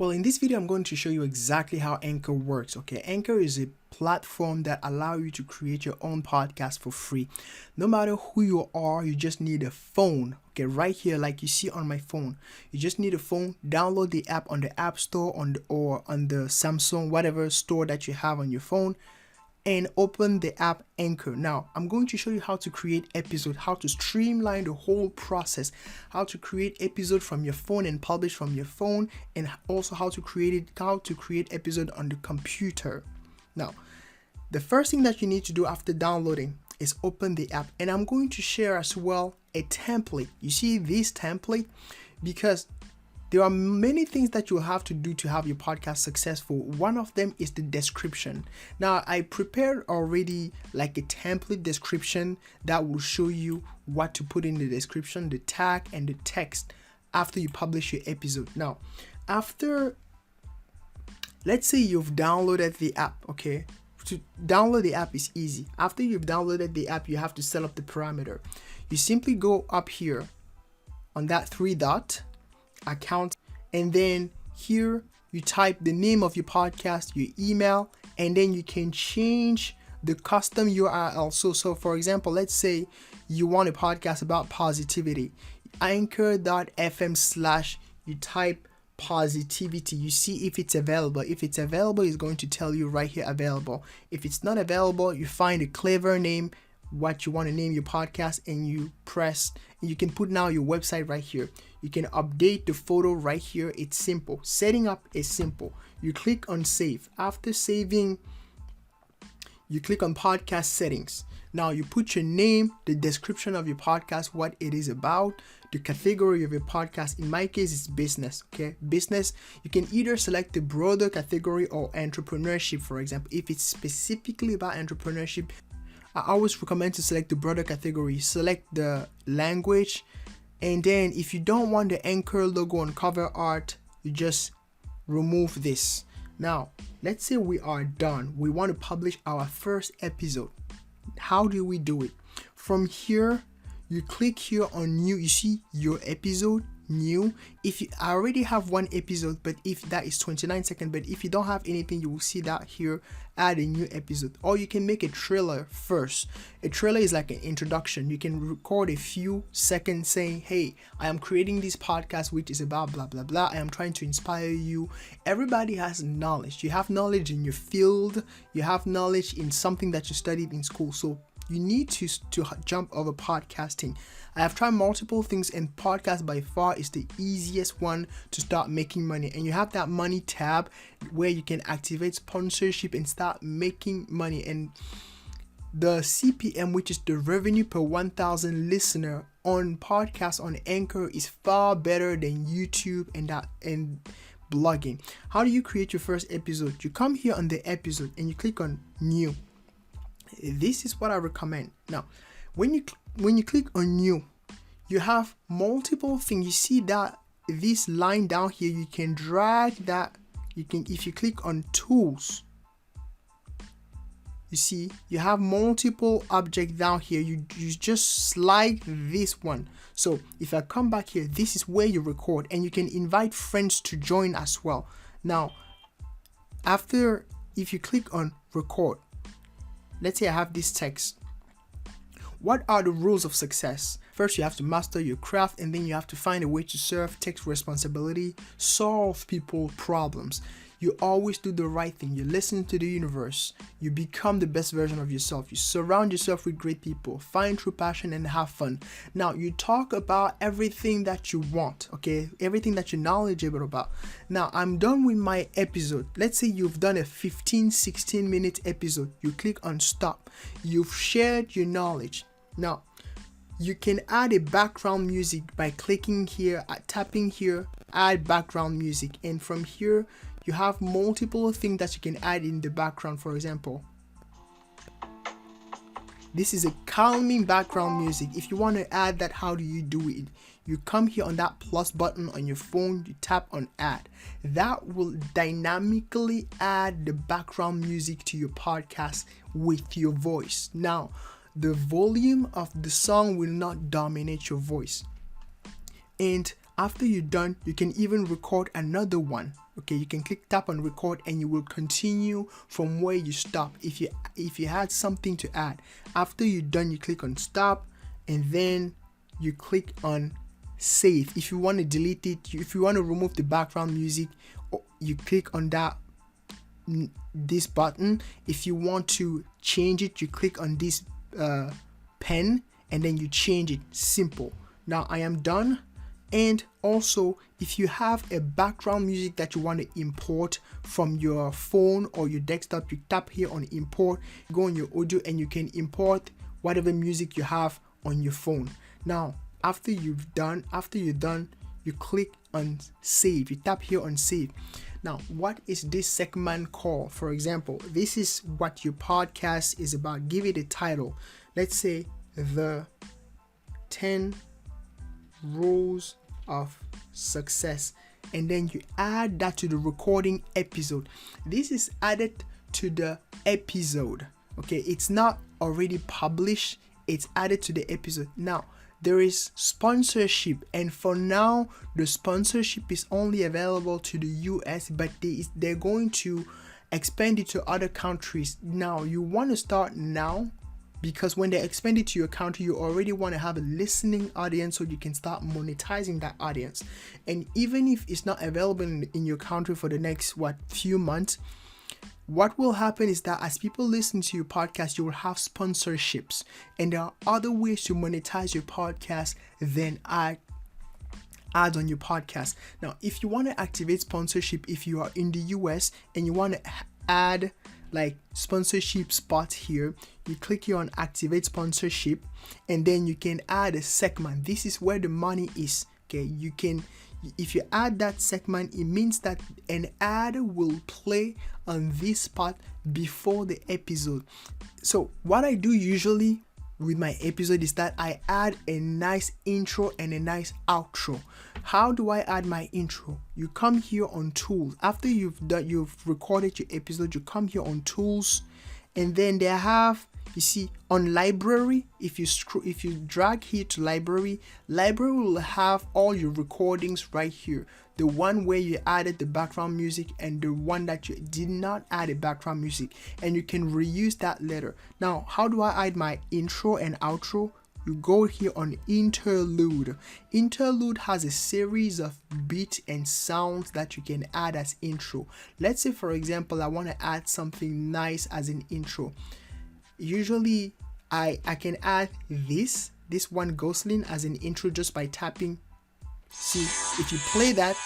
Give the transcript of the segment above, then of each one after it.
Well, in this video, I'm going to show you exactly how Anchor works. Okay, Anchor is a platform that allows you to create your own podcast for free. No matter who you are, you just need a phone. Okay, right here, like you see on my phone, you just need a phone. Download the app on the App Store or on the Samsung, whatever store that you have on your phone, and open the app Anchor. Now, I'm going to show you how to create episodes, how to streamline the whole process, how to create episode from your phone and publish from your phone, and also how to create episode on the computer. Now, the first thing that you need to do after downloading is open the app, and I'm going to share as well a template. You see this template, because there are many things that you have to do to have your podcast successful. One of them is the description. Now, I prepared already like a template description that will show you what to put in the description, the tag and the text after you publish your episode. Now, let's say you've downloaded the app, okay? To download the app is easy. After you've downloaded the app, you have to set up the parameter. You simply go up here on that 3-dot account, and then here you type the name of your podcast, your email, and then you can change the custom URL. So for example, let's say you want a podcast about positivity. Anchor.fm/ you type positivity. You see if it's available. If it's available, it's going to tell you right here available. If it's not available, you find a clever name, what you want to name your podcast, and you press, and you can put now your website right here. You can update the photo right here. It's simple. Setting up is simple. You click on save. After saving, you click on podcast settings. Now you put your name, the description of your podcast, what it is about, the category of your podcast. In my case, it's business. Okay, business. You can either select the broader category or entrepreneurship, for example. If it's specifically about entrepreneurship, I always recommend to select the broader category. Select the language, and then if you don't want the Anchor logo on cover art, you just remove this. Now, let's say we are done. We want to publish our first episode. How do we do it? From here, you click here on new. You see your episode, new. If you already have one episode, but if that is 29 seconds, but if you don't have anything, you will see that here, add a new episode. Or you can make a trailer first. A trailer is like an introduction. You can record a few seconds saying, hey, I am creating this podcast which is about blah blah blah. I am trying to inspire you. Everybody has knowledge. You have knowledge in your field. You have knowledge in something that you studied in school. So you need to jump over podcasting. I have tried multiple things, and podcast by far is the easiest one to start making money. And you have that money tab where you can activate sponsorship and start making money. And the CPM, which is the revenue per 1,000 listener on podcasts on Anchor, is far better than YouTube and blogging. How do you create your first episode? You come here on the episode and you click on new. This is what I recommend. Now, when you click on new, you have multiple things. You see that this line down here, you can drag that. You can, if you click on tools, you see you have multiple objects down here. You just slide this one. So if I come back here, this is where you record, and you can invite friends to join as well. Now, if you click on record, let's say I have this text. What are the rules of success? First, you have to master your craft, and then you have to find a way to serve, take responsibility, solve people's problems. You always do the right thing. You listen to the universe. You become the best version of yourself. You surround yourself with great people. Find true passion and have fun. Now, you talk about everything that you want, okay? Everything that you're knowledgeable about. Now, I'm done with my episode. Let's say you've done a 15-16 minute episode. You click on stop. You've shared your knowledge. Now, you can add a background music by clicking here, tapping here, add background music. And from here, you have multiple things that you can add in the background. For example, this is a calming background music. If you want to add that, how do you do it? You come here on that plus button on your phone, you tap on add. That will dynamically add the background music to your podcast with your voice. Now, the volume of the song will not dominate your voice. And after you're done, you can even record another one. Okay, you can tap on record and you will continue from where you stop. If you had something to add, after you're done, you click on stop and then you click on save. If you want to delete it, if you want to remove the background music, you click on this button. If you want to change it, you click on this pen and then you change it. Simple. Now I am done. And also, if you have a background music that you want to import from your phone or your desktop, you tap here on import, go on your audio and you can import whatever music you have on your phone. Now, after you're done, you click on save. You tap here on save. Now, what is this segment called? For example, this is what your podcast is about. Give it a title. Let's say the 10 rules of success, and then you add that to the recording episode. This is added to the episode. Okay, it's not already published, it's added to the episode. Now there is sponsorship, and for now the sponsorship is only available to the US, but they're going to expand it to other countries. Now you want to start now, because when they expand it to your country, you already want to have a listening audience so you can start monetizing that audience. And even if it's not available in your country for the next few months, what will happen is that as people listen to your podcast, you will have sponsorships. And there are other ways to monetize your podcast than ads on your podcast. Now, if you want to activate sponsorship, if you are in the US and you want to add like sponsorship spots here, you click here on activate sponsorship, and then you can add a segment. This is where the money is. Okay, if you add that segment, it means that an ad will play on this spot before the episode. So what I do usually with my episode is that I add a nice intro and a nice outro. How do I add my intro? You come here on tools. After you've recorded your episode, you come here on tools, and then they have, you see, on library. If you drag here to library will have all your recordings right here. The one where you added the background music and the one that you did not add a background music, and you can reuse that later. Now, how do I add my intro and outro? You go here on interlude. Interlude has a series of beats and sounds that you can add as intro. Let's say, for example, I want to add something nice as an intro. Usually I can add this one Gosling as an intro just by tapping. See, if you play that,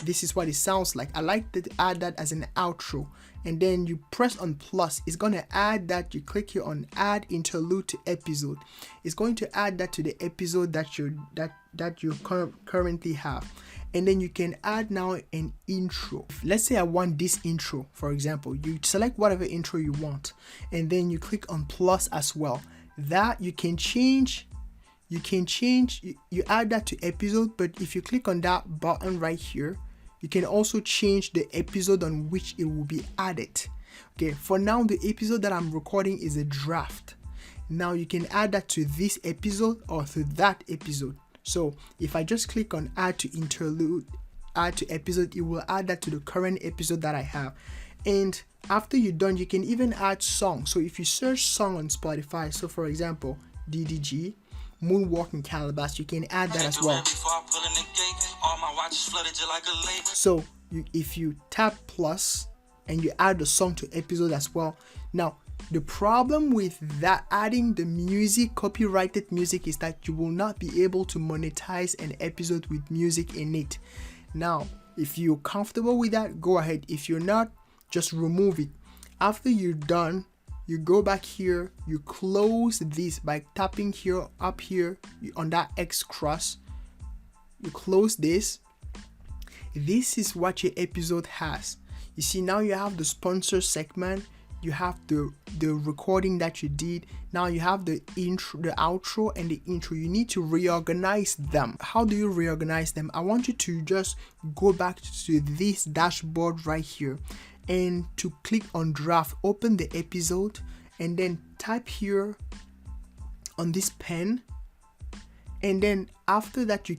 this is what it sounds like. I like to add that as an outro, and then you press on plus. It's going to add that. You click here on add interlude to episode. It's going to add that to the episode that you currently have. And then you can add now an intro. Let's say I want this intro, for example. You select whatever intro you want, and then you click on plus as well. That you can change. You add that to episode, but if you click on that button right here, you can also change the episode on which it will be added. Okay, for now the episode that I'm recording is a draft. Now you can add that to this episode or to that episode. So if I just click on add to interlude, add to episode, it will add that to the current episode that I have. And after you're done, you can even add songs. So if you search song on Spotify, so for example, DDG, Moonwalk in Calabas, you can add that as well. So if you tap plus and you add the song to episode as well. Now, the problem with that, adding the music, copyrighted music, is that you will not be able to monetize an episode with music in it. Now, if you're comfortable with that, go ahead. If you're not, just remove it. After you're done, you go back here, you close this by tapping here, up here on that X cross. You close this. This is what your episode has. You see, now you have the sponsor segment, you have the recording that you did. Now you have the intro, the outro, and the intro. You need to reorganize them. How do you reorganize them? I want you to just go back to this dashboard right here, and to click on draft, open the episode, and then type here on this pen. And then after that, you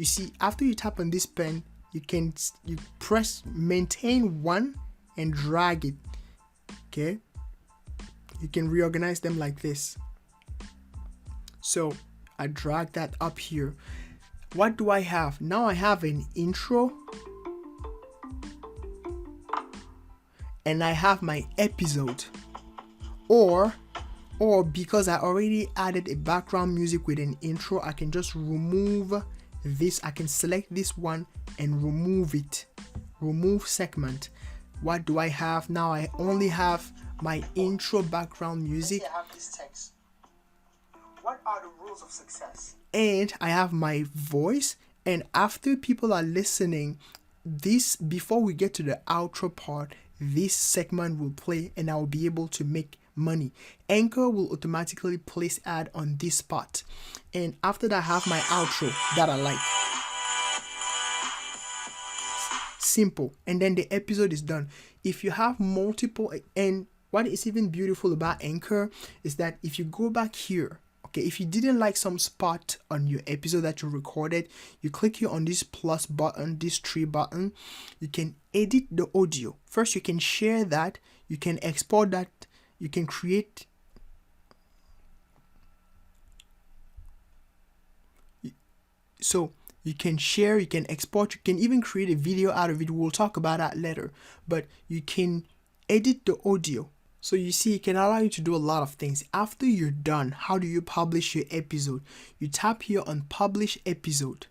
see, after you tap on this pen, you press maintain 1 and drag it. Okay, you can reorganize them like this. So I drag that up here. What do I have now? I have an intro and I have my episode, or because I already added a background music with an intro, I can just remove this. I can select this one and remove it. Remove segment. What do I have now? I only have my intro background music. I have this text. What are the rules of success? And I have my voice. And after people are listening, this, before we get to the outro part, this segment will play and I will be able to make money. Anchor will automatically place ad on this spot. And after that, I have my outro that I like. Simple. And then the episode is done. If you have multiple, and what is even beautiful about Anchor is that if you go back here, okay, if you didn't like some spot on your episode that you recorded, you click here on this plus button, this 3 button, you can edit the audio. First, you can share that, you can export that, you can create. So you can share, you can export, you can even create a video out of it. We'll talk about that later. But you can edit the audio. So you see, it can allow you to do a lot of things. After you're done, how do you publish your episode? You tap here on publish episode.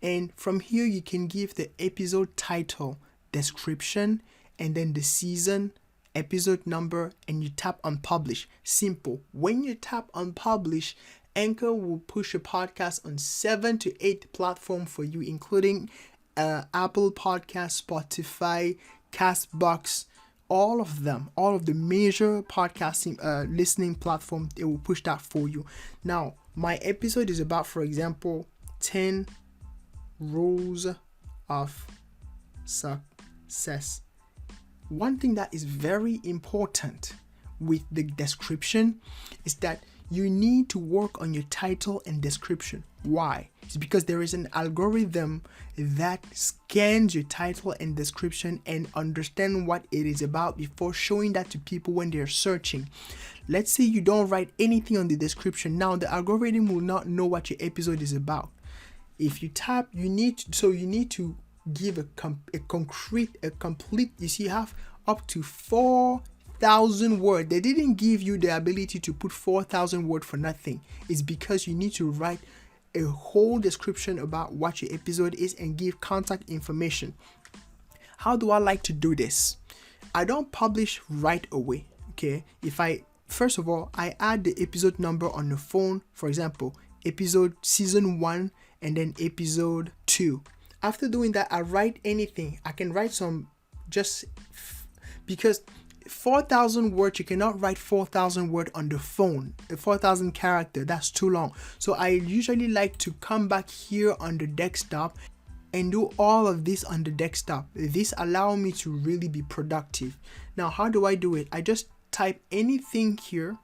And from here, you can give the episode title, description, and then the season, episode number, and you tap on publish. Simple. When you tap on publish, Anchor will push your podcast on 7 to 8 platforms for you, including Apple Podcasts, Spotify, Castbox, all of them, all of the major podcasting listening platforms, it will push that for you. Now, my episode is about, for example, 10 rules of success. One thing that is very important with the description is that you need to work on your title and description. Why? It's because there is an algorithm that scans your title and description and understand what it is about before showing that to people when they're searching. Let's say you don't write anything on the description. Now the algorithm will not know what your episode is about. If you tap, you need to give a complete, you see, you have up to 4,000 words. They didn't give you the ability to put 4,000 words for nothing. It's because you need to write a whole description about what your episode is and give contact information. How do I like to do this? I don't publish right away. Okay, first of all, I add the episode number on the phone. For example, episode season 1 and then episode 2. After doing that, I write anything. I can write some, just because 4,000 words, you cannot write 4,000 words on the phone. 4,000 character, that's too long. So I usually like to come back here on the desktop and do all of this on the desktop. This allows me to really be productive. Now, how do I do it? I just type anything here.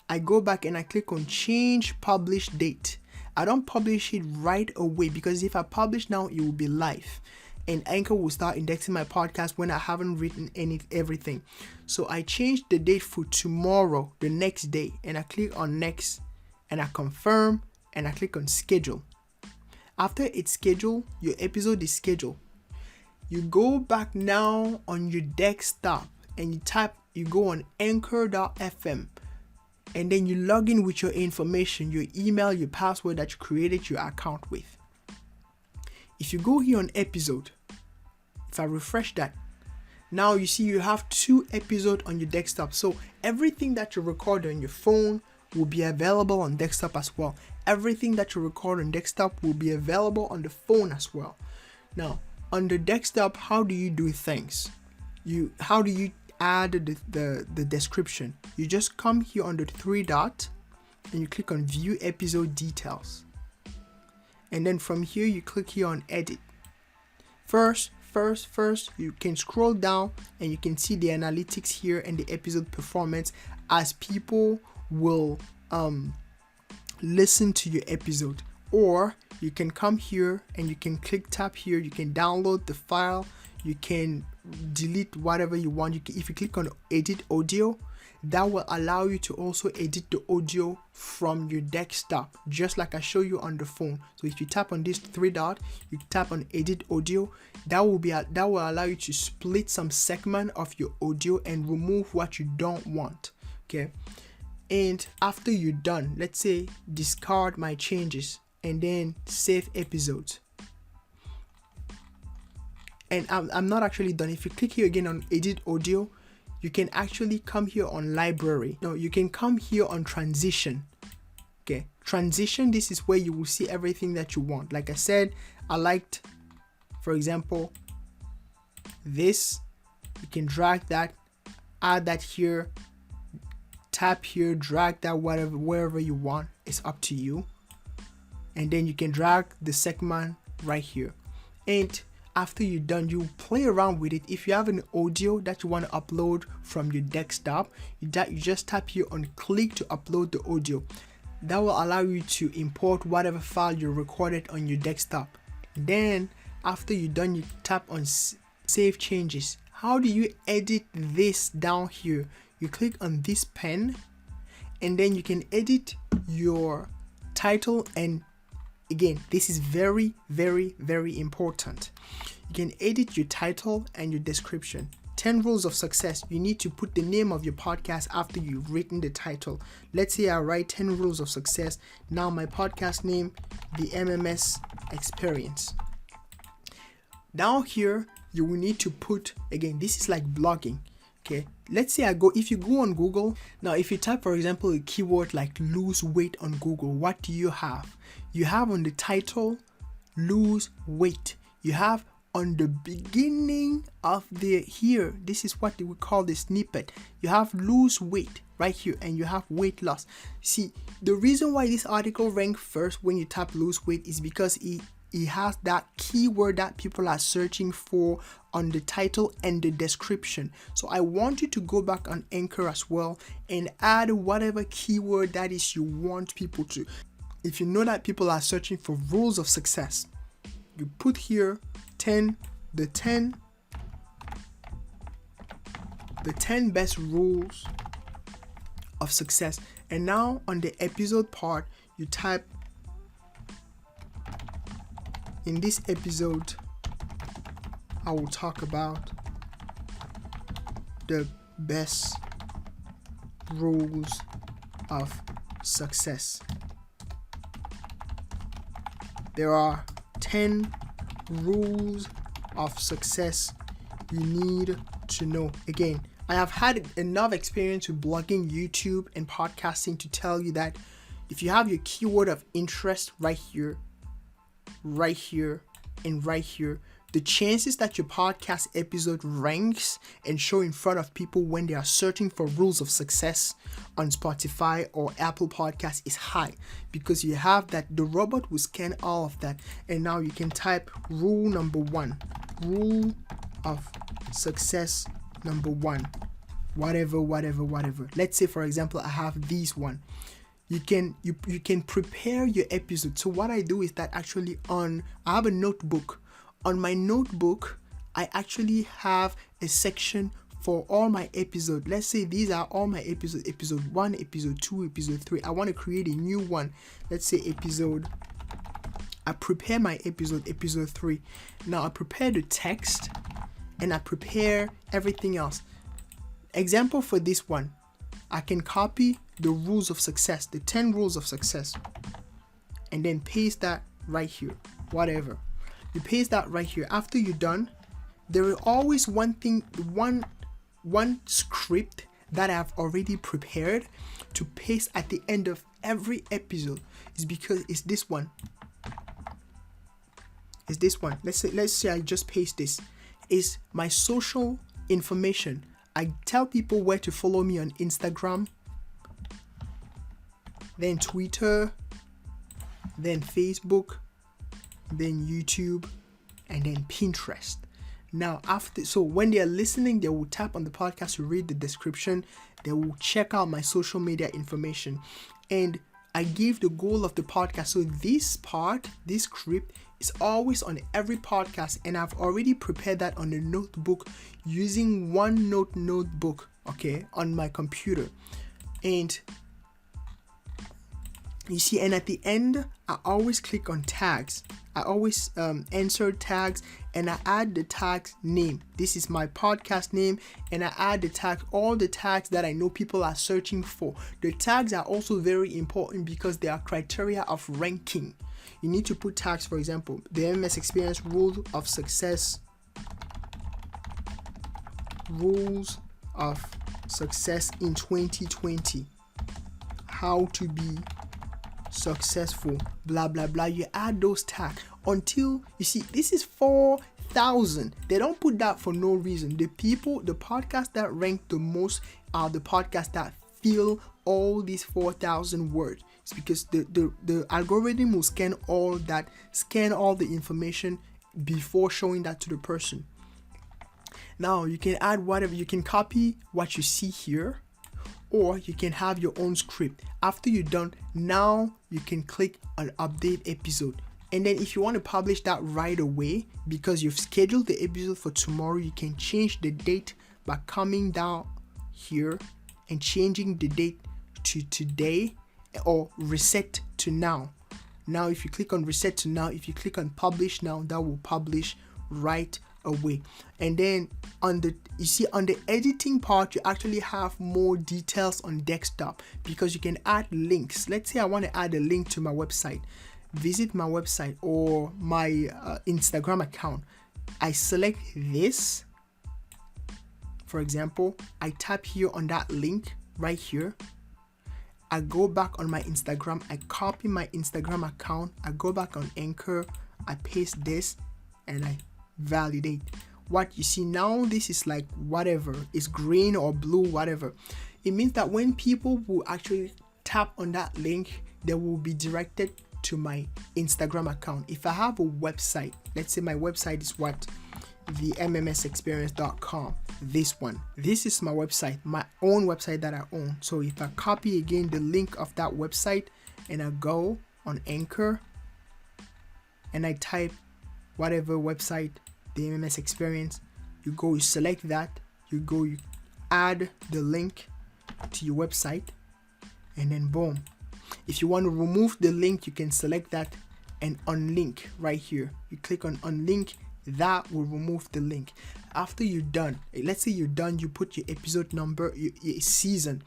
I go back and I click on change publish date. I don't publish it right away because if I publish now, it will be live. And Anchor will start indexing my podcast when I haven't written everything. So I changed the date for tomorrow, the next day, and I click on next, and I confirm, and I click on schedule. After it's scheduled, your episode is scheduled. You go back now on your desktop, and you go on anchor.fm, and then you log in with your information, your email, your password that you created your account with. If you go here on episode, if I refresh that, now you see you have 2 episodes on your desktop. So everything that you record on your phone will be available on desktop as well. Everything that you record on desktop will be available on the phone as well. Now, on the desktop, how do you do things? How do you add the description? You just come here on the 3 dot and you click on view episode details. And then from here, you click here on edit. First, you can scroll down and you can see the analytics here and the episode performance as people will listen to your episode. or you can come here and you can tap here, you can download the file, you can delete whatever you want. If you click on edit audio, that will allow you to also edit the audio from your desktop, just like I show you on the phone. So if you tap on this three dot, you tap on edit audio, that will allow you to split some segment of your audio and remove what you don't want. Okay, and after you're done, let's say discard my changes and then save episodes. And I'm not actually done. If you click here again on edit audio, you can actually come here on library. No, you can come here on transition. Okay, transition, this is where you will see everything that you want. Like I said, I liked, for example, this. You can drag that, add that here, tap here, drag that wherever you want. It's up to you. And then you can drag the segment right here. And after you're done, you play around with it. If you have an audio that you want to upload from your desktop, you just tap here on click to upload the audio. That will allow you to import whatever file you recorded on your desktop. Then after you're done, you tap on save changes. How do you edit this down here? You click on this pen and then you can edit your title. And again, this is very, very, very important. You can edit your title and your description. 10 rules of success. You need to put the name of your podcast after you've written the title. Let's say I write 10 rules of success. Now my podcast name, the MMS Experience. Down here, you will need to put, again, this is like blogging. Okay, let's say if you go on Google, now if you type, for example, a keyword like lose weight on Google, what do you have? You have on the title, lose weight. You have on the beginning of here, this is what we call the snippet. You have lose weight right here and you have weight loss. See, the reason why this article ranked first when you tap lose weight is because it has that keyword that people are searching for on the title and the description. So I want you to go back on Anchor as well and add whatever keyword that is you want people to. If you know that people are searching for rules of success, you put here the 10 best rules of success. And now on the episode part, you type, in this episode, I will talk about the best rules of success. There are 10 rules of success you need to know. Again, I have had enough experience with blogging, YouTube, and podcasting to tell you that if you have your keyword of interest right here, and right here, the chances that your podcast episode ranks and show in front of people when they are searching for rules of success on Spotify or Apple Podcasts is high, because you have that the robot will scan all of that. And now you can type rule number 1, rule of success number 1, whatever. Let's say, for example, I have these one. You can prepare your episode. So what I do is that actually I have a notebook. On my notebook, I actually have a section for all my episodes. Let's say these are all my episodes, episode 1, episode 2, episode 3. I want to create a new one. Let's say I prepare my episode 3. Now I prepare the text and I prepare everything else. Example for this one, I can copy the rules of success, the 10 rules of success, and then paste that right here, whatever. You paste that right here. After you're done, there is always one script that I've already prepared to paste at the end of every episode. Is because it's this one. It's this one. Let's say I just paste this. Is my social information. I tell people where to follow me on Instagram, then Twitter, then Facebook, then YouTube, and then Pinterest. Now so when they are listening, they will tap on the podcast to read the description. They will check out my social media information. And I gave the goal of the podcast. So this part, this script is always on every podcast, and I've already prepared that on a notebook using OneNote notebook, okay, on my computer. And you see, and at the end, I always click on tags. I always insert tags, and I add the tag's name. This is my podcast name, and I add the tag, all the tags that I know people are searching for. The tags are also very important because they are criteria of ranking. You need to put tags, for example, the MMS Experience Rules of Success. Rules of Success in 2020. How to be successful, blah blah blah. You add those tags until you see this is 4,000. They don't put that for no reason. The podcasts that rank the most are the podcasts that fill all these 4,000 words. It's because the algorithm will scan all the information before showing that to the person. Now you can add whatever, you can copy what you see here, or you can have your own script. After you're done, now you can click on update episode. And then if you want to publish that right away, because you've scheduled the episode for tomorrow, you can change the date by coming down here and changing the date to today, or reset to now. Now if you click on reset to now, if you click on publish now, that will publish right away. And then on the editing part, you actually have more details on desktop, because you can add links. Let's say I want to add a link to my website. Visit my website or my Instagram account. I select this, for example, I tap here on that link right here. I go back on my Instagram, I copy my Instagram account, I go back on Anchor, I paste this, and I validate. What you see now, this is like whatever, it's green or blue, whatever. It means that when people will actually tap on that link, they will be directed to my Instagram account. If I have a website, let's say my website is what? The mmsexperience.com. This is my website, my own website that I own. So if I copy again the link of that website and I go on Anchor and I type whatever website, the MMS Experience, you select that, you add the link to your website, and then boom. If you want to remove the link, you can select that and unlink right here. You click on unlink, that will remove the link. After you're done, let's say you're done, you put your episode number, your season.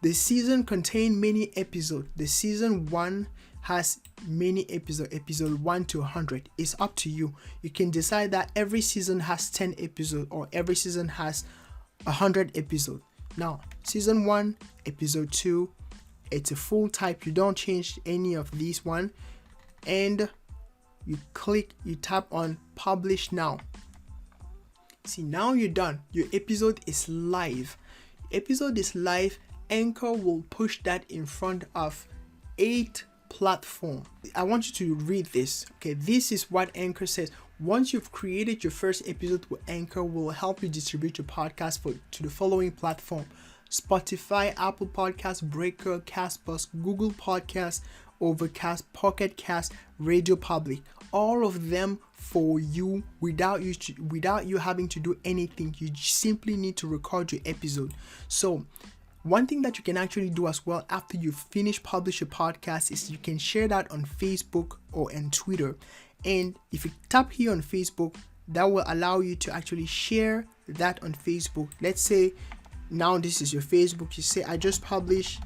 The season contains many episodes. The season 1 has many episodes, episode 1 to 100. It's up to you. You can decide that every season has 10 episodes, or every season has 100 episodes. Now, season 1, episode 2, it's a full type. You don't change any of these one, and you tap on publish now. See, now you're done. Your episode is live. Anchor will push that in front of 8 platforms. I want you to read this. Okay, this is what Anchor says. Once you've created your first episode with Anchor, will help you distribute your podcast to the following platform: Spotify, Apple Podcasts, Breaker, Castbox, Google Podcasts, Overcast, Pocket Cast, Radio Public. All of them for you without you having to do anything. You simply need to record your episode. So one thing that you can actually do as well after you finish publish your podcast is you can share that on Facebook or on Twitter. And if you tap here on Facebook, that will allow you to actually share that on Facebook. Let's say now this is your Facebook. You say, I just published,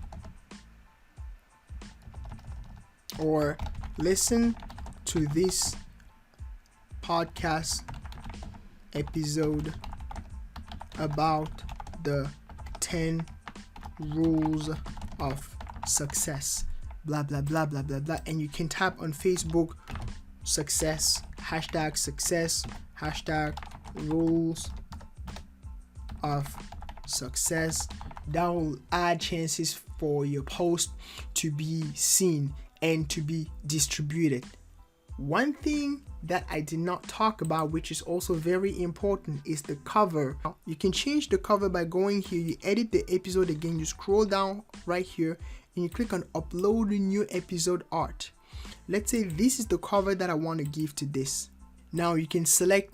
or listen to this podcast episode about the 10 rules of success, blah blah blah blah blah blah. And you can tap on Facebook success, #success, #rules of success. That will add chances for your post to be seen and to be distributed. One thing that I did not talk about, which is also very important, is the cover. You can change the cover by going here, you edit the episode again, you scroll down right here and you click on upload a new episode art. Let's say this is the cover that I want to give to this. Now you can select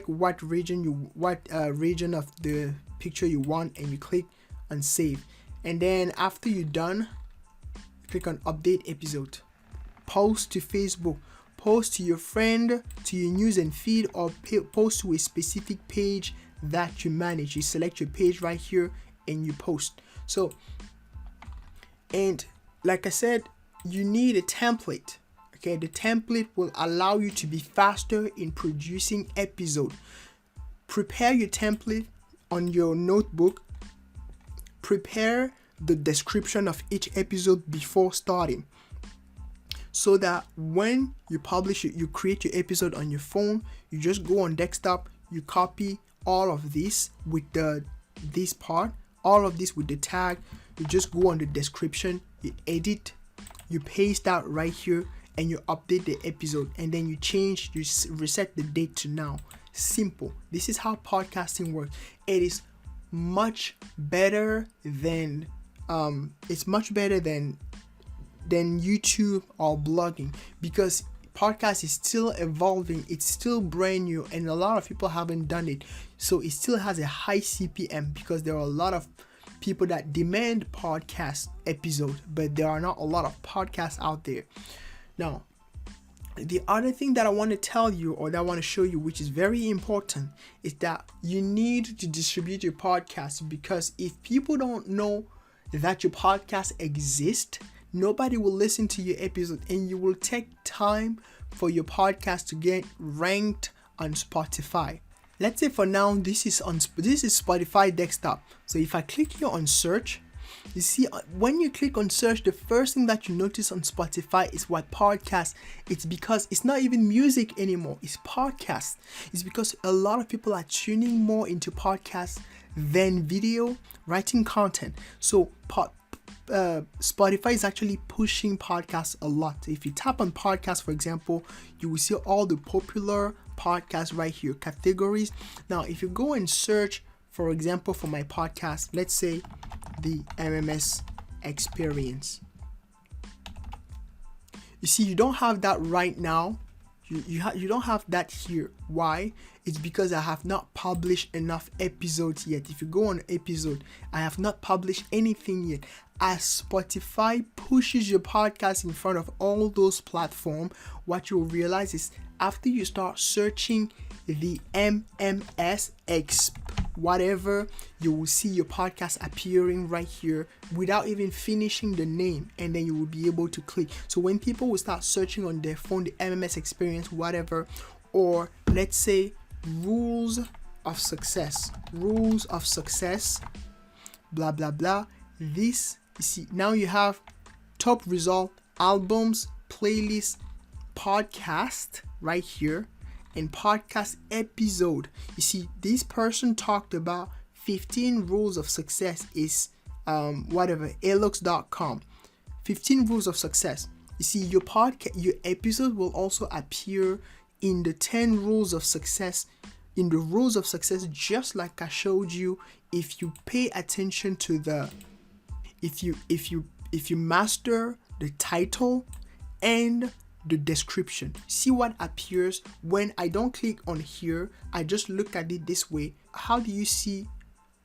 what region of the picture you want, and you click on save. And then after you're done, click on update episode. Post to Facebook, post to your friend, to your news and feed, or post to a specific page that you manage. You select your page right here and you post. So, and like I said, you need a template. Okay, the template will allow you to be faster in producing episode. Prepare your template on your notebook. Prepare the description of each episode before starting, so that when you publish it, you create your episode on your phone, you just go on desktop, you copy all of this with this part, all of this with the tag, you just go on the description, you edit, you paste out right here, and you update the episode, and then you reset the date to now. Simple. This is how podcasting works. It is much better than YouTube or blogging, because podcast is still evolving, it's still brand new, and a lot of people haven't done it, so it still has a high CPM, because there are a lot of people that demand podcast episode, but there are not a lot of podcasts out there. Now, the other thing that I want to tell you, or that I want to show you, which is very important, is that you need to distribute your podcast, because if people don't know that your podcast exists, nobody will listen to your episode, and you will take time for your podcast to get ranked on Spotify. Let's say for now this is Spotify desktop. So if I click here on search, you see when you click on search, the first thing that you notice on Spotify is what podcast. It's because it's not even music anymore, it's podcast. It's because a lot of people are tuning more into podcasts than video, writing content. So Spotify is actually pushing podcasts a lot. If you tap on podcasts, for example, you will see all the popular podcasts right here, categories. Now, if you go and search, for example, for my podcast, let's say the MMS experience. You see, you don't have that right now. You don't have that here. Why? It's because I have not published enough episodes yet. If you go on episode, I have not published anything yet. As Spotify pushes your podcast in front of all those platforms, what you'll realize is after you start searching the MMS whatever, you will see your podcast appearing right here without even finishing the name, and then you will be able to click. So when people will start searching on their phone, the MMS experience, whatever, or let's say rules of success, blah blah blah, this, you see, now you have top result, albums, playlists, podcast right here, and podcast episode. You see, this person talked about 15 rules of success is alux.com. 15 rules of success. You see, your episode will also appear in the 10 rules of success, in the rules of success, just like I showed you. If you pay attention to the, if you master the title and the description, see what appears when I don't click on here, I just look at it this way. How do you see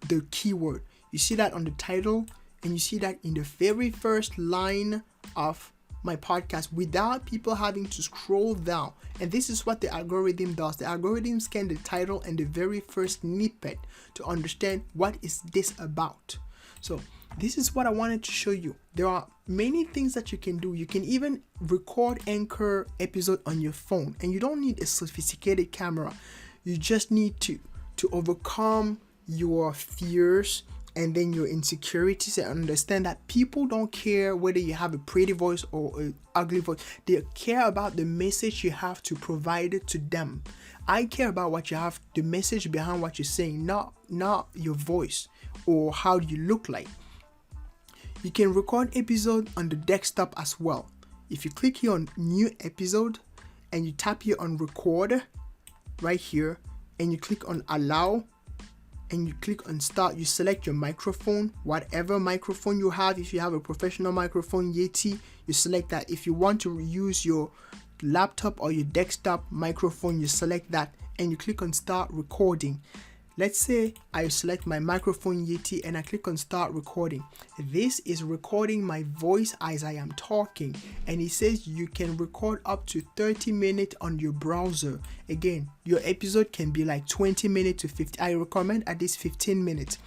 the keyword? You see that on the title, and you see that in the very first line of my podcast without people having to scroll down. And this is what the algorithm does. The algorithm scans the title and the very first snippet to understand what is this about. So this is what I wanted to show you. There are many things that you can do. You can even record Anchor episode on your phone, and you don't need a sophisticated camera. You just need to overcome your fears and then your insecurities, and understand that people don't care whether you have a pretty voice or an ugly voice. They care about the message you have to provide it to them. I care about what you have, the message behind what you're saying, not your voice or how you look like. You can record episode on the desktop as well. If you click here on new episode and you tap here on record right here, and you click on allow, and you click on start. You select your microphone, whatever microphone you have. If you have a professional microphone, Yeti, you select that. If you want to use your laptop or your desktop microphone, you select that and you click on start recording. Let's say I select my microphone Yeti and I click on start recording. This is recording my voice as I am talking, and it says you can record up to 30 minutes on your browser. Again, your episode can be like 20 minutes to 50. I recommend at least 15 minutes.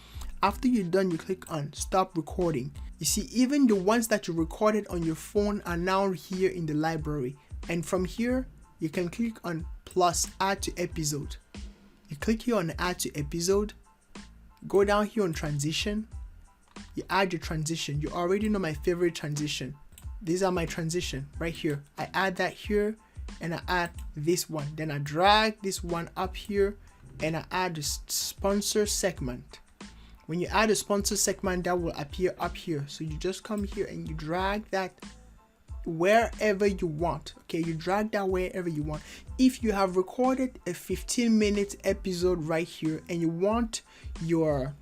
After you're done, you click on stop recording. You see, even the ones that you recorded on your phone are now here in the library. And from here, you can click on plus add to episode. You click here on add to episode, go down here on transition, you add your transition. You already know my favorite transition. These are my transition right here. I add that here and I add this one. Then I drag this one up here and I add the sponsor segment. When you add a sponsor segment, that will appear up here. So you just come here and you drag that wherever you want. Okay, you drag that wherever you want. If you have recorded a 15-minute episode right here and you want your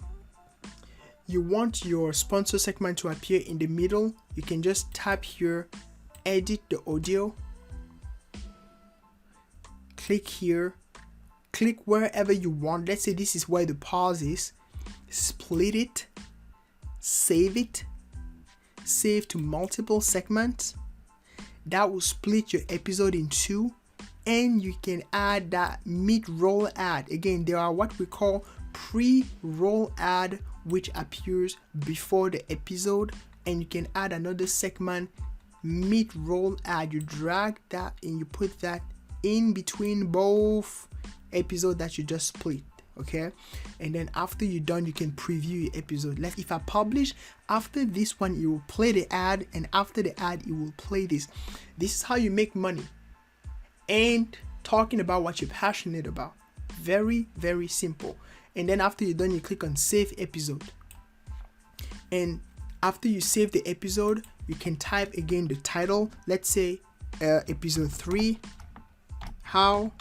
sponsor segment to appear in the middle, you can just tap here, edit the audio, click here, click wherever you want. Let's say this is where the pause is. Split it, save to multiple segments. That will split your episode in two, and you can add that mid-roll ad. Again, there are what we call pre-roll ad, which appears before the episode, and you can add another segment, mid-roll ad. You drag that and you put that in between both episodes that you just split. Okay, and then after you're done, you can preview your episode. Like if I publish after this one, it will play the ad, and after the ad, it will play this. This is how you make money and talking about what you're passionate about. Very, very simple. And then after you're done, you click on save episode. And after you save the episode, you can type again the title. Let's say episode 3, how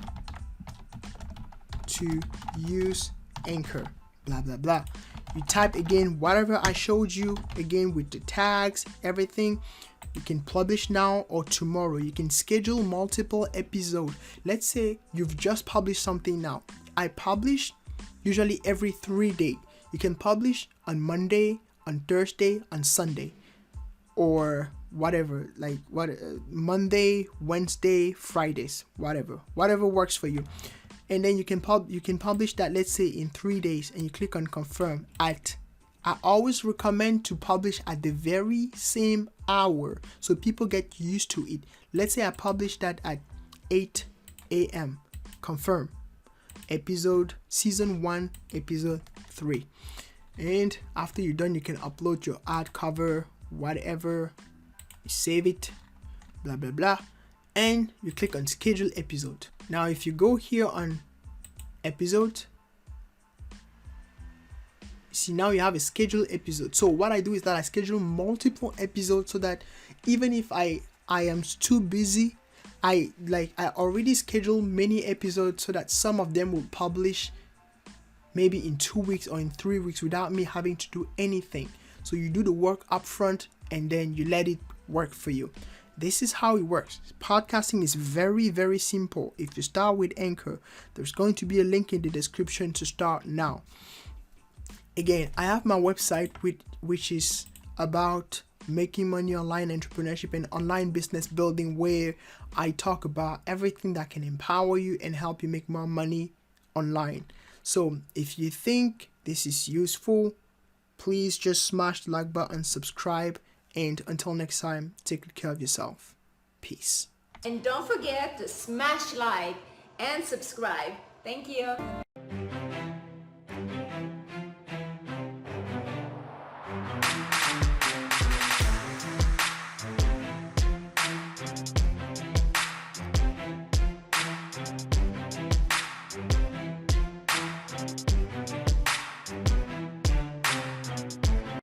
to use Anchor, blah blah blah. You type again whatever I showed you again with the tags, everything. You can publish now or tomorrow. You can schedule multiple episodes. Let's say you've just published something now. I publish usually every 3 days. You can publish on Monday, on Thursday, on Sunday, or whatever, like Monday, Wednesday, Fridays, whatever works for you. And then you can publish that, let's say in 3 days, and you click on confirm. I always recommend to publish at the very same hour so people get used to it. Let's say I publish that at 8 a.m. Confirm. Episode season 1, episode 3. And after you're done, you can upload your ad cover, whatever. You save it, blah blah blah, and you click on schedule episode. Now if you go here on episode, see now you have a scheduled episode. So what I do is that I schedule multiple episodes so that even if I am too busy, I already schedule many episodes so that some of them will publish maybe in 2 weeks or in 3 weeks without me having to do anything. So you do the work up front and then you let it work for you. This is how it works. Podcasting is very, very simple. If you start with Anchor, there's going to be a link in the description to start now. Again, I have my website which is about making money online, entrepreneurship, and online business building, where I talk about everything that can empower you and help you make more money online. So if you think this is useful, please just smash the like button, subscribe, and until next time, take good care of yourself. Peace. And don't forget to smash like and subscribe. Thank you.